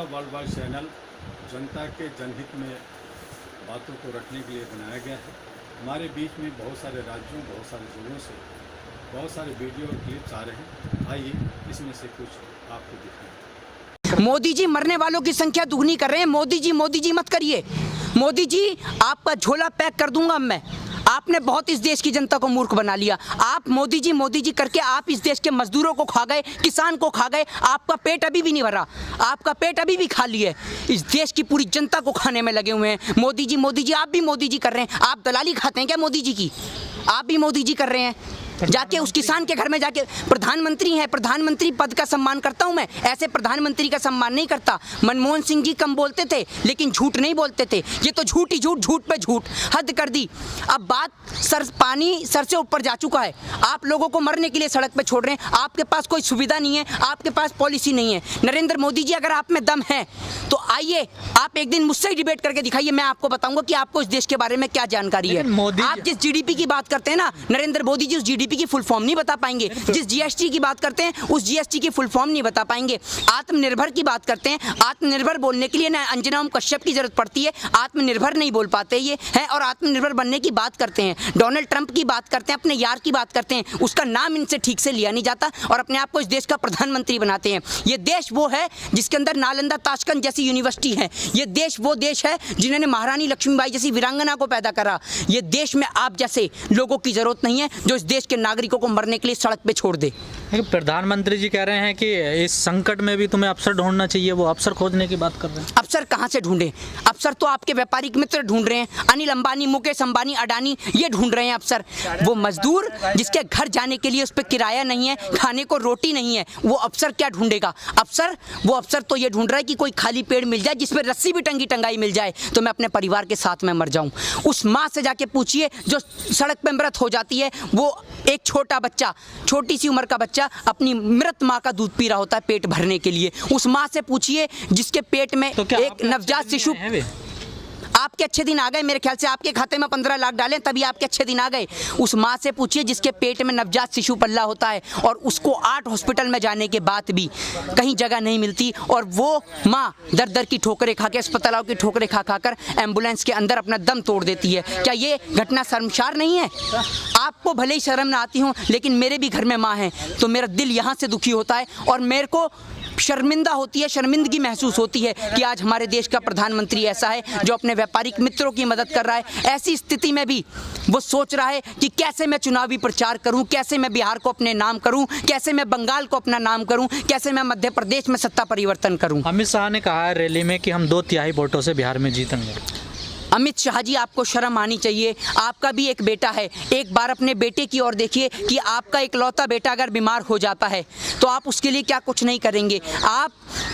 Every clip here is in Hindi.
हमारा वर्ल्ड वाइड चैनल जनता के जनहित में बातों को रखने के लिए बनाया गया है। हमारे बीच में बहुत सारे राज्यों, बहुत सारे जिलों से बहुत सारे वीडियो और क्लिप्स आ रहे हैं। आइए इसमें से कुछ आपको दिखाएं। मोदी जी मरने वालों की संख्या दुगनी कर रहे हैं। मोदी जी मत करिए। मोदी जी आपका झोला पैक कर दूंगा मैं। आपने बहुत इस देश की जनता को मूर्ख बना लिया। आप मोदी जी करके आप इस देश के मजदूरों को खा गए, किसान को खा गए। आपका पेट अभी भी नहीं भरा, आपका पेट अभी भी खाली है। इस देश की पूरी जनता को खाने में लगे हुए हैं। मोदी जी आप भी मोदी जी कर रहे हैं। आप दलाली खाते हैं क्या मोदी जी की? आप भी मोदी जी कर रहे हैं। जाके उस किसान के घर में जाके प्रधानमंत्री हैं, प्रधानमंत्री पद का सम्मान करता हूं मैं, ऐसे प्रधानमंत्री का सम्मान नहीं करता। मनमोहन सिंह जी कम बोलते थे लेकिन झूठ नहीं बोलते थे। ये तो झूठ ही झूठ, झूठ पे झूठ, हद कर दी। अब बात पानी सर से ऊपर जा चुका है। आप लोगों को मरने के लिए सड़क पे छोड़ रहे हैं। आपके पास कोई सुविधा नहीं है, आपके पास पॉलिसी नहीं है। नरेंद्र मोदी जी अगर आप में दम है तो आइए आप एक दिन मुझसे ही डिबेट करके दिखाइए। मैं आपको बताऊंगा कि आपको इस देश के बारे में क्या जानकारी है। आप जिस जीडीपी की बात करते हैं ना, नरेंद्र मोदी जी उस जीडीपी की फुल फॉर्म नहीं बता पाएंगे। जिस जीएसटी की बात करते हैं उस जीएसटी की फुल फॉर्म नहीं बता पाएंगे। आत्मनिर्भर की बात करते हैं, आत्मनिर्भर बोलने के लिए ना अंजना ओम कश्यप की जरूरत पड़ती है। आत्मनिर्भर नहीं बोल पाते ये हैं। और आत्मनिर्भर बनने की बात करते हैं, डोनाल्ड ट्रंप की बात करते हैं, अपने यार की बात करते हैं। उसका नाम इनसे ठीक से लिया नहीं जाता और अपने आप को इस देश का प्रधानमंत्री बनाते हैं। ये देश वो है जिसके अंदर नालंदा ताशकंद जैसी यूनिवर्सिटी है। ये देश वो देश है जिन्होंने महारानी लक्ष्मीबाई जैसी वीरांगना को पैदा करा। ये देश में आप जैसे लोगों की जरूरत नहीं है जो इस देश के नागरिकों को मरने के लिए सड़क पे छोड़ दे। प्रधानमंत्री जी कह रहे हैं कि इस संकट में भी तुम्हें अवसर ढूंढना चाहिए। वो अवसर खोजने की बात कर रहे हैं। अवसर कहाँ से ढूंढे? अवसर तो आपके व्यापारिक मित्र ढूंढ रहे हैं। अनिल अंबानी, मुकेश अंबानी, अडानी ये ढूंढ रहे हैं अवसर। वो मजदूर जिसके घर जाने के लिए उस पर किराया नहीं है, खाने को रोटी नहीं है, वो अवसर क्या ढूंढेगा? वो अवसर तो ये ढूंढ रहा है कि कोई खाली पेड़ मिल जाए जिसमें रस्सी भी टंगाई मिल जाए तो मैं अपने परिवार के साथ में मर जाऊं। उस माँ से जाके पूछिए जो सड़क पे मृत हो जाती है। वो एक छोटा बच्चा, छोटी सी उम्र का बच्चा अपनी मृत माँ का दूध पी रहा होता है पेट भरने के लिए। उस माँ से पूछिए जिसके पेट में एक नवजात शिशु। आपके अच्छे दिन आ गए, मेरे ख्याल से आपके खाते में 15 लाख डालें तभी आपके अच्छे दिन आ गए। उस माँ से पूछिए जिसके पेट में नवजात शिशु पल्ला होता है और उसको 8 हॉस्पिटल में जाने के बाद भी कहीं जगह नहीं मिलती और वो माँ दर दर की ठोकरें खा के, अस्पतालों की ठोकरें खा कर एम्बुलेंस के अंदर अपना दम तोड़ देती है। क्या ये घटना शर्मसार नहीं है? आपको भले ही शर्म ना आती हो लेकिन मेरे भी घर में माँ है तो मेरा दिल यहाँ से दुखी होता है और मेरे को शर्मिंदा होती है, शर्मिंदगी महसूस होती है कि आज हमारे देश का प्रधानमंत्री ऐसा है जो अपने व्यापारिक मित्रों की मदद कर रहा है। ऐसी स्थिति में भी वो सोच रहा है कि कैसे मैं चुनावी प्रचार करूं, कैसे मैं बिहार को अपने नाम करूं, कैसे मैं बंगाल को अपना नाम करूं, कैसे मैं मध्य प्रदेश में सत्ता परिवर्तन करूं। अमित शाह ने कहा है रैली में कि हम 2/3 वोटों से बिहार में जीतेंगे। अमित शाह जी आपको शर्म आनी चाहिए। आपका भी एक बेटा है, एक बार अपने बेटे की ओर देखिए कि आपका इकलौता बेटा अगर बीमार हो जाता है तो आप उसके लिए क्या कुछ नहीं करेंगे। आप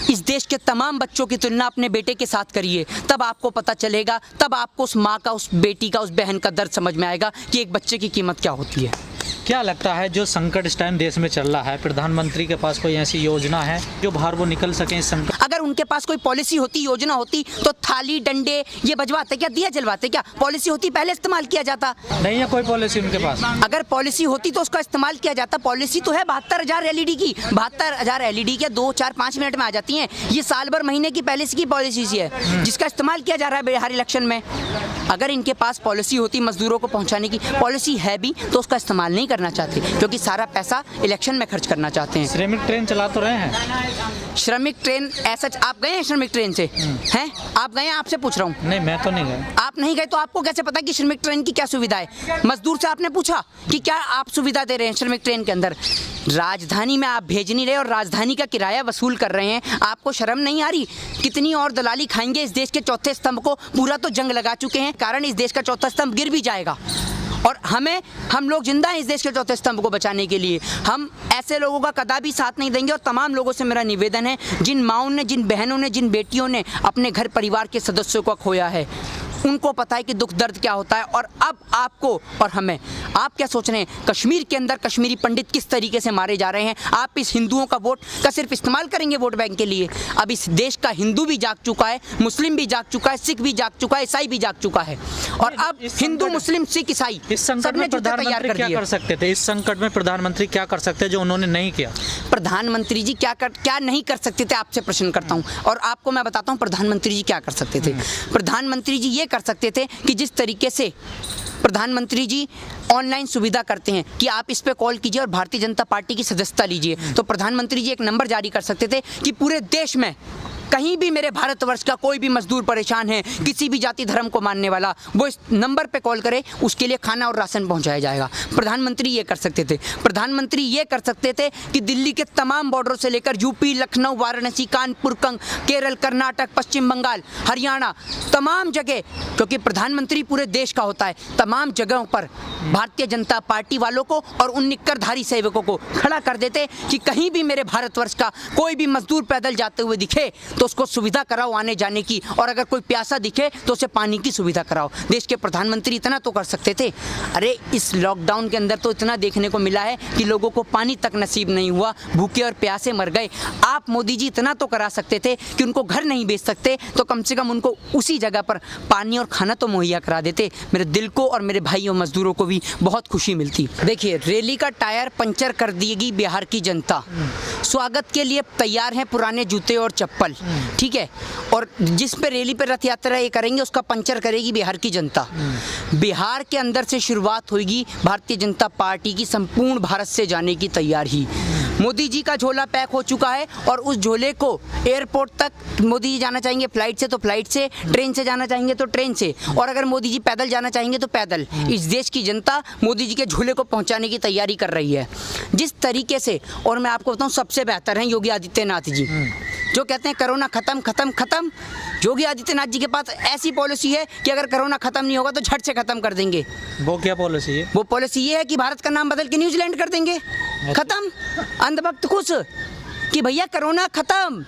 इस देश के तमाम बच्चों की तुलना अपने बेटे के साथ करिए, तब आपको पता चलेगा, तब आपको उस माँ का, उस बेटी का, उस बहन का दर्द समझ में आएगा कि एक बच्चे की कीमत क्या होती है। क्या लगता है जो संकट इस टाइम देश में चल रहा है, प्रधानमंत्री के पास कोई ऐसी योजना है जो बाहर वो निकल सके इस संकट? अगर उनके पास कोई पॉलिसी होती, योजना होती तो थाली डंडे ये बजवाते क्या, दिया जलवाते क्या? पॉलिसी होती पहले इस्तेमाल किया जाता। नहीं है कोई पॉलिसी उनके पास। अगर पॉलिसी होती तो उसका इस्तेमाल किया जाता। पॉलिसी तो है 72,000 LED की, 72,000 LED के 2, 4, 5 मिनट में आ जाती हैं। ये साल भर महीने की पहले की पॉलिसी है जिसका इस्तेमाल किया जा रहा है बिहार इलेक्शन में। अगर इनके पास पॉलिसी होती मजदूरों को पहुंचाने की, पॉलिसी है भी तो उसका इस्तेमाल नहीं करना चाहते क्योंकि सारा पैसा इलेक्शन में खर्च करना चाहते हैं। श्रमिक ट्रेन चला तो रहे हैं। श्रमिक ट्रेन ऐसा आप गए हैं श्रमिक ट्रेन से? हैं आप गए हैं? आपसे पूछ रहा हूँ। नहीं मैं तो नहीं गया। आप नहीं गए तो आपको कैसे पता कि श्रमिक ट्रेन की क्या सुविधा है? मजदूर से आपने पूछा कि क्या आप सुविधा दे रहे हैं श्रमिक ट्रेन के अंदर? राजधानी में आप भेज नहीं रहे और राजधानी का किराया वसूल कर रहे हैं। आपको शर्म नहीं आ रही? कितनी और दलाली खाएंगे? इस देश के चौथे स्तंभ को पूरा तो जंग लगा चुके हैं, कारण इस देश का चौथा स्तंभ गिर भी जाएगा और हम लोग जिंदा हैं इस देश के चौथे स्तंभ को बचाने के लिए। हम ऐसे लोगों का कदापि साथ नहीं देंगे और तमाम लोगों से मेरा निवेदन है, जिन माँओं ने, जिन बहनों ने, जिन बेटियों ने अपने घर परिवार के सदस्यों को खोया है, उनको पता है कि दुख दर्द क्या होता है। और अब आपको और हमें, आप क्या सोच रहे हैं, कश्मीर के अंदर कश्मीरी पंडित किस तरीके से मारे जा रहे हैं, आप इस हिंदुओं का वोट का सिर्फ इस्तेमाल करेंगे वोट बैंक के लिए? अब इस देश का हिंदू भी जाग चुका है, मुस्लिम भी जाग चुका है, सिख भी जाग चुका है, ईसाई भी जाग चुका है। और अब हिंदू, मुस्लिम, सिख, ईसाई इस संकट में प्रधानमंत्री क्या कर सकते थे? इस संकट में प्रधानमंत्री क्या कर सकते जो उन्होंने नहीं किया? प्रधानमंत्री जी क्या नहीं कर सकते थे, आपसे प्रश्न करता हूं। और आपको मैं बताता हूं प्रधानमंत्री जी क्या कर सकते थे। प्रधानमंत्री जी ये कर सकते थे कि जिस तरीके से प्रधानमंत्री जी ऑनलाइन सुविधा करते हैं कि आप इस पे कॉल कीजिए और भारतीय जनता पार्टी की सदस्यता लीजिए, तो प्रधानमंत्री जी एक नंबर जारी कर सकते थे कि पूरे देश में कहीं भी मेरे भारतवर्ष का कोई भी मजदूर परेशान है, किसी भी जाति धर्म को मानने वाला, वो इस नंबर पे कॉल करे, उसके लिए खाना और राशन पहुंचाया जाएगा। प्रधानमंत्री ये कर सकते थे। प्रधानमंत्री ये कर सकते थे कि दिल्ली के तमाम बॉर्डरों से लेकर यूपी, लखनऊ, वाराणसी, कानपुर, केरल, कर्नाटक, पश्चिम बंगाल, हरियाणा, तमाम जगह, क्योंकि प्रधानमंत्री पूरे देश का होता है, तमाम जगहों पर भारतीय जनता पार्टी वालों को और उन निक्करधारी सेवकों को खड़ा कर देते कि कहीं भी मेरे भारतवर्ष का कोई भी मजदूर पैदल जाते हुए दिखे तो उसको सुविधा कराओ आने जाने की, और अगर कोई प्यासा दिखे तो उसे पानी की सुविधा कराओ। देश के प्रधानमंत्री इतना तो कर सकते थे। अरे इस लॉकडाउन के अंदर तो इतना देखने को मिला है कि लोगों को पानी तक नसीब नहीं हुआ, भूखे और प्यासे मर गए। आप मोदी जी इतना तो करा सकते थे कि उनको घर नहीं बेच सकते तो कम से कम उनको उसी जगह पर पानी और खाना तो मुहैया करा देते। मेरे दिल को और मेरे भाइयों मजदूरों को भी बहुत खुशी मिलती। देखिए, रैली का टायर पंचर कर देगी बिहार की जनता, स्वागत के लिए तैयार हैं पुराने जूते और चप्पल, ठीक है, और जिस पे रैली पे रथ यात्रा ये करेंगे उसका पंचर करेगी बिहार की जनता। बिहार के अंदर से शुरुआत होगी भारतीय जनता पार्टी की संपूर्ण भारत से जाने की तैयारी। मोदी जी का झोला पैक हो चुका है और उस झोले को एयरपोर्ट तक मोदी जी जाना चाहेंगे फ्लाइट से तो फ्लाइट से, ट्रेन से जाना चाहेंगे तो ट्रेन से, और अगर मोदी जी पैदल जाना चाहेंगे तो पैदल। इस देश की जनता मोदी जी के झोले को पहुंचाने की तैयारी कर रही है जिस तरीके से। और मैं आपको बताऊं, सबसे बेहतर हैं योगी आदित्यनाथ जी, जो कहते हैं कोरोना खत्म खत्म खत्म। योगी आदित्यनाथ जी के पास ऐसी पॉलिसी है कि अगर कोरोना खत्म नहीं होगा तो झट से खत्म कर देंगे। वो क्या पॉलिसी है? वो पॉलिसी ये है कि भारत का नाम बदल के न्यूजीलैंड कर देंगे। खत्म, अंधभक्त खुश कि भैया कोरोना खत्म,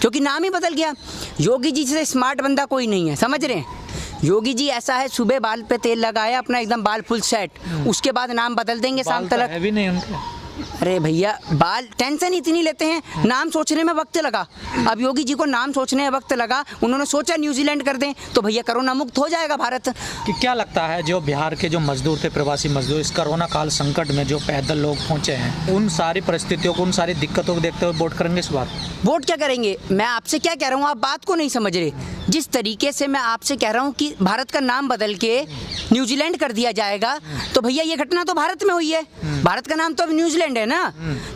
क्योंकि नाम ही बदल गया। योगी जी से स्मार्ट बंदा कोई नहीं है, समझ रहे हैं? योगी जी ऐसा है, सुबह बाल पे तेल लगाया, अपना एकदम बाल फुल सेट, उसके बाद नाम बदल देंगे शाम तक। है भी नहीं उनके। अरे भैया, बाल टेंशन इतनी लेते हैं, नाम सोचने में वक्त लगा। अब योगी जी को नाम सोचने में वक्त लगा, उन्होंने सोचा न्यूजीलैंड कर दें तो भैया कोरोना मुक्त हो जाएगा भारत। कि क्या लगता है जो बिहार के जो मजदूर थे, प्रवासी मजदूर, इस कोरोना काल संकट में जो पैदल लोग पहुंचे हैं, उन सारी परिस्थितियों को, उन सारी दिक्कतों को देखते हुए वोट करेंगे इस बार? वोट क्या करेंगे? मैं आपसे क्या कह रहा हूँ, आप बात को नहीं समझ रहे। जिस तरीके से मैं आपसे कह रहा हूँ कि भारत का नाम बदल के न्यूजीलैंड कर दिया जाएगा, तो भैया ये घटना तो भारत में हुई है, भारत का नाम तो अब न्यूजीलैंड है ना,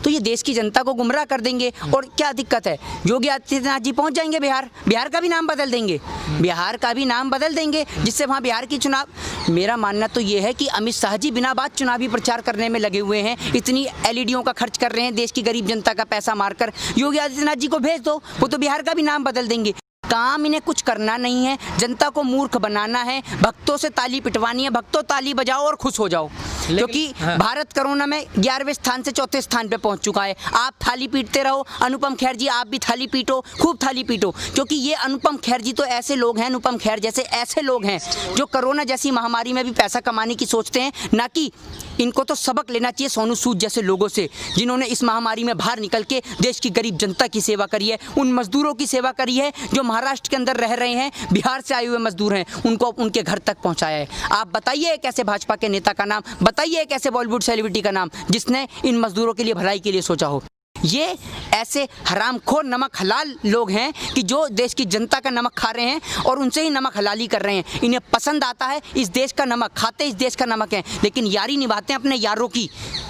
तो ये देश की जनता को गुमराह कर देंगे। और क्या दिक्कत है, योगी आदित्यनाथ जी पहुंच जाएंगे बिहार, बिहार का भी नाम बदल देंगे, बिहार का भी नाम बदल देंगे, जिससे वहाँ बिहार की चुनाव। मेरा मानना तो ये है कि अमित शाह जी बिना बात चुनावी प्रचार करने में लगे हुए हैं, इतनी एलईडीओं का खर्च कर रहे हैं देश की गरीब जनता का पैसा मारकर। योगी आदित्यनाथ जी को भेज दो, वो तो बिहार का भी नाम बदल देंगे। काम इन्हें कुछ करना नहीं है, जनता को मूर्ख बनाना है, भक्तों से ताली पिटवानी है। भक्तों ताली बजाओ और खुश हो जाओ, क्योंकि भारत कोरोना में 11वें स्थान से 4थे स्थान पे पहुंच चुका है। आप थाली पीटते रहो, अनुपम खेर जी आप भी थाली पीटो, खूब थाली पीटो, क्योंकि ये अनुपम खेर जी तो ऐसे लोग हैं, अनुपम खेर जैसे ऐसे लोग हैं जो कोरोना जैसी महामारी में भी पैसा कमाने की सोचते हैं, ना कि इनको तो सबक लेना चाहिए सोनू सूद जैसे लोगों से, जिन्होंने इस महामारी में बाहर निकल के देश की गरीब जनता की सेवा करी है, उन मजदूरों की सेवा करी है जो महाराष्ट्र के अंदर रह रहे हैं, बिहार से आए हुए मजदूर हैं, उनको उनके घर तक पहुंचाया है। आप बताइए एक ऐसे भाजपा के नेता का नाम, बताइए एक ऐसे बॉलीवुड सेलिब्रिटी का नाम जिसने इन मजदूरों के लिए भलाई के लिए सोचा हो। ये ऐसे हरामखोर नमक हलाल लोग हैं कि जो देश की जनता का नमक खा रहे हैं और उनसे ही नमक हलाली कर रहे हैं। इन्हें पसंद आता है इस देश का नमक, खाते इस देश का नमक है, लेकिन यारी निभाते हैं अपने यारों की,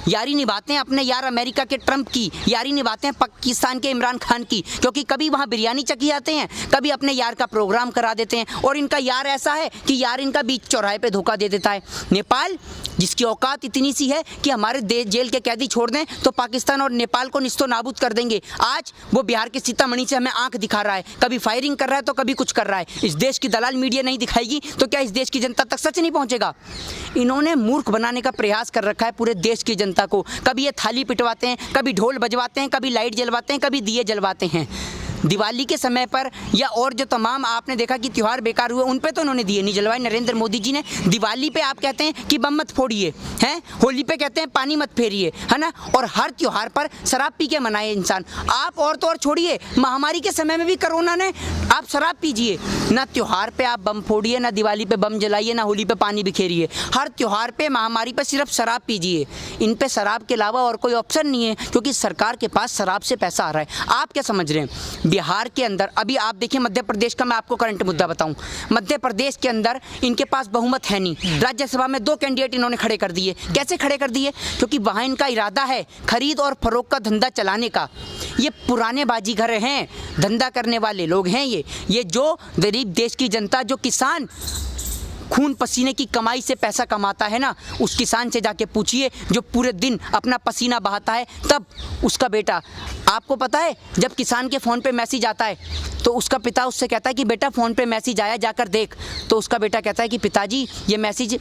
यारी निभाते हैं अपने यार अमेरिका के ट्रंप की, यारी निभाते हैं पाकिस्तान के इमरान खान की, क्योंकि कभी वहाँ बिरयानी चखी आते हैं, कभी अपने यार का प्रोग्राम करा देते हैं। और इनका यार ऐसा है कि यार इनका बीच चौराहे पे धोखा दे देता है। नेपाल जिसकी औकात इतनी सी है कि हमारे जेल के कैदी छोड़ दें तो पाकिस्तान और नेपाल को निस्तो नाबूद कर देंगे, आज वो बिहार के सीतामढ़ी से हमें आंख दिखा रहा है, कभी फायरिंग कर रहा है तो कभी कुछ कर रहा है। इस देश की दलाल मीडिया नहीं दिखाएगी तो क्या इस देश की जनता तक सच नहीं पहुंचेगा? इन्होंने मूर्ख बनाने का प्रयास कर रखा है पूरे देश की जनता को। कभी ये थाली पिटवाते हैं, कभी ढोल बजवाते हैं, कभी लाइट जलवाते हैं, कभी दिए जलवाते हैं। दिवाली के समय पर या और जो तमाम आपने देखा कि त्यौहार बेकार हुए उन पे तो उन्होंने दिए नहीं जलवाए नरेंद्र मोदी जी ने। दिवाली पे आप कहते हैं कि बम मत फोड़िए, हैं, होली पे कहते हैं पानी मत फेरिए, है ना, और हर त्यौहार पर शराब पी के मनाए इंसान। आप और तो और छोड़िए, महामारी के समय में भी कोरोना ने, आप शराब पीजिए, ना त्यौहार पे आप बम फोड़िए, ना दिवाली पे बम जलाइए, ना होली पे पानी बिखेरिए, हर त्यौहार पे महामारी पे सिर्फ शराब पीजिए। इन पे शराब के अलावा और कोई ऑप्शन नहीं है, क्योंकि सरकार के पास शराब से पैसा आ रहा है। आप क्या समझ रहे हैं बिहार के अंदर? अभी आप देखिए मध्य प्रदेश का, मैं आपको करंट मुद्दा बताऊं, मध्य प्रदेश के अंदर इनके पास बहुमत है नहीं, राज्यसभा में 2 कैंडिडेट इन्होंने खड़े कर दिए। कैसे खड़े कर दिए? क्योंकि वहाँ इनका इरादा है खरीद और फरोख्त का धंधा चलाने का। ये पुराने बाजीगर हैं, धंधा करने वाले लोग हैं ये जो गरीब देश की जनता, जो किसान खून पसीने की कमाई से पैसा कमाता है ना, उस किसान से जाके पूछिए जो पूरे दिन अपना पसीना बहाता है, तब उसका बेटा, आपको पता है जब किसान के फ़ोन पे मैसेज आता है तो उसका पिता उससे कहता है कि बेटा फ़ोन पे मैसेज आया, जाकर देख। तो उसका बेटा कहता है कि पिताजी ये मैसेज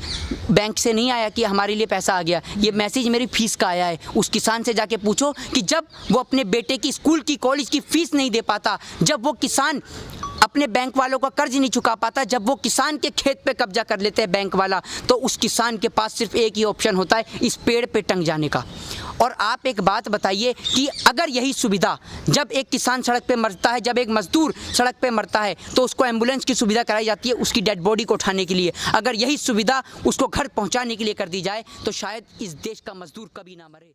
बैंक से नहीं आया कि हमारे लिए पैसा आ गया, ये मैसेज मेरी फ़ीस का आया है। उस किसान से जाके पूछो कि जब वो अपने बेटे की स्कूल की, कॉलेज की फ़ीस नहीं दे पाता, जब वो किसान अपने बैंक वालों का कर्ज नहीं चुका पाता, जब वो किसान के खेत पे कब्जा कर लेते हैं बैंक वाला, तो उस किसान के पास सिर्फ एक ही ऑप्शन होता है, इस पेड़ पे टंग जाने का। और आप एक बात बताइए कि अगर यही सुविधा, जब एक किसान सड़क पे मरता है, जब एक मजदूर सड़क पे मरता है, तो उसको एम्बुलेंस की सुविधा कराई जाती है उसकी डेड बॉडी को उठाने के लिए, अगर यही सुविधा उसको घर पहुंचाने के लिए कर दी जाए तो शायद इस देश का मजदूर कभी ना मरे।